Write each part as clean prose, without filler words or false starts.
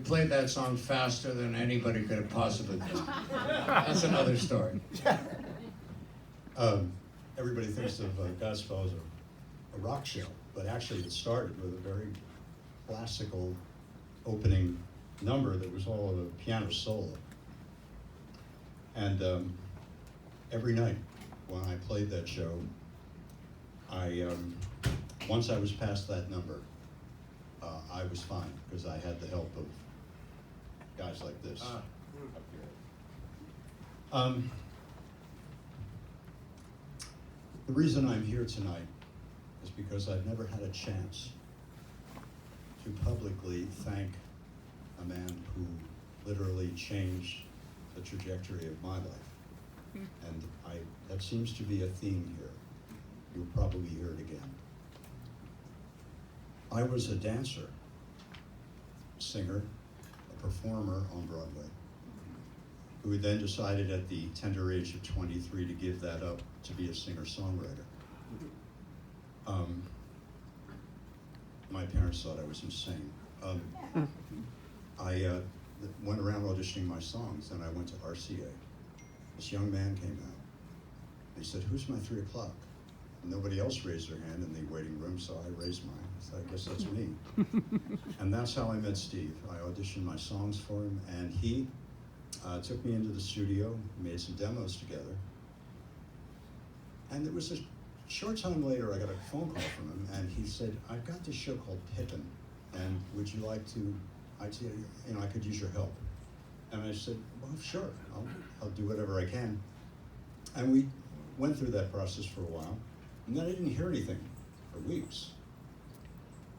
played that song faster than anybody could have possibly done. That's another story. Everybody thinks of Godspell as a rock show, but actually it started with a very classical opening number that was all of a piano solo. And every night when I played that show, once I was past that number, I was fine, because I had the help of guys like this up here. The reason I'm here tonight is because I've never had a chance to publicly thank a man who literally changed the trajectory of my life. And that seems to be a theme here. You'll probably hear it again. I was a dancer, singer, a performer on Broadway, who then decided at the tender age of 23 to give that up to be a singer-songwriter. My parents thought I was insane. I went around auditioning my songs, and I went to RCA. This young man came out. He said, "Who's my 3 o'clock?" Nobody else raised their hand in the waiting room, so I raised mine. I said, "I guess that's me." And that's how I met Steve. I auditioned my songs for him, and he took me into the studio, made some demos together. And it was a short time later, I got a phone call from him, and he said, "I've got this show called Pippin, and would you like to, I could use your help." And I said, "Well, sure, I'll do whatever I can." And we went through that process for a while, and then I didn't hear anything for weeks.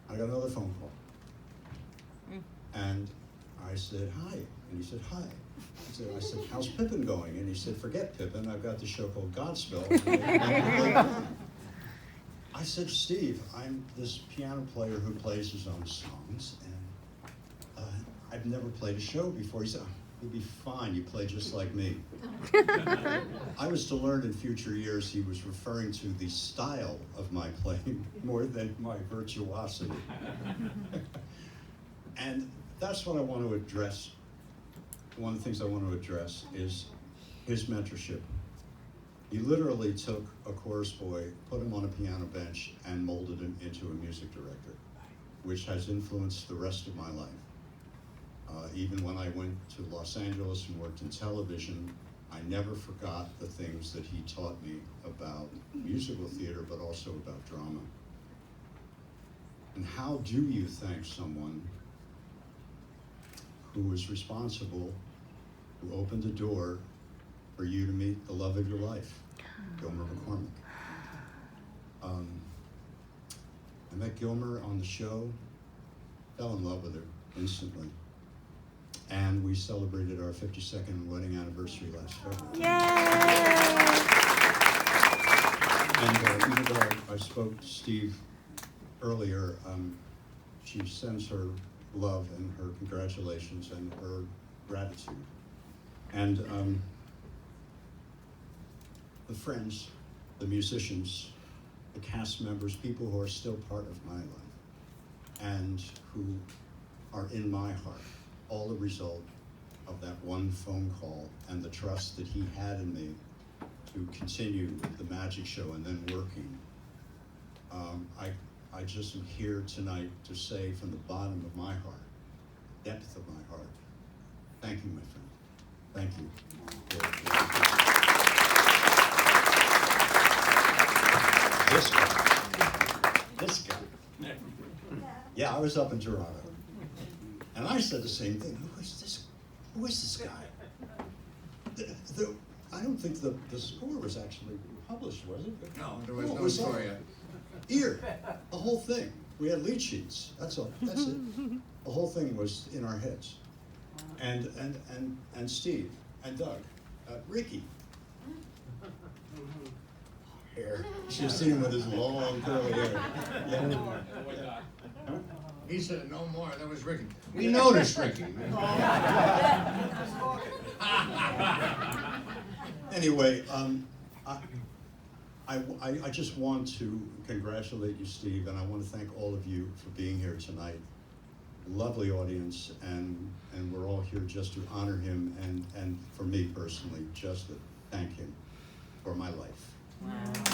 I got another phone call. And I said, "Hi," and he said, "Hi." I said, "How's Pippin going?" And he said, "Forget Pippin, I've got this show called Godspell." I said, "Steve, I'm this piano player who plays his own songs, and I've never played a show before." He said, "You'll be fine, you play just like me." I was to learn in future years he was referring to the style of my playing more than my virtuosity. And that's what I want to address. One of the things I want to address is his mentorship. He literally took a chorus boy, put him on a piano bench, and molded him into a music director, which has influenced the rest of my life. Even when I went to Los Angeles and worked in television, I never forgot the things that he taught me about musical theater, but also about drama. And how do you thank someone who was responsible, who opened the door for you to meet the love of your life, Gilmer McCormick? I met Gilmer on the show, fell in love with her instantly. And we celebrated our 52nd wedding anniversary last February. Yay! And even though I spoke to Steve earlier, she sends her love and her congratulations and her gratitude. And the friends, the musicians, the cast members, people who are still part of my life and who are in my heart, all a result of that one phone call and the trust that he had in me to continue with the magic show and then working. I just am here tonight to say from the bottom of my heart, depth of my heart, thank you, my friend. Thank you. This guy. Yeah, I was up in Toronto. And I said the same thing. Who is this guy? I don't think the score was actually published, was it? No, there was no score yet. Here, the whole thing. We had lead sheets. That's all. That's it. The whole thing was in our heads. And Steve and Doug, Ricky. Hair. You should have seen him with his long curly hair. Yeah. Huh? He said no more. That was Ricky. We noticed Ricky. Anyway, I just want to congratulate you, Steve, and I want to thank all of you for being here tonight. lovely audience, and we're all here just to honor him, and for me personally, just to thank him for my life. Wow.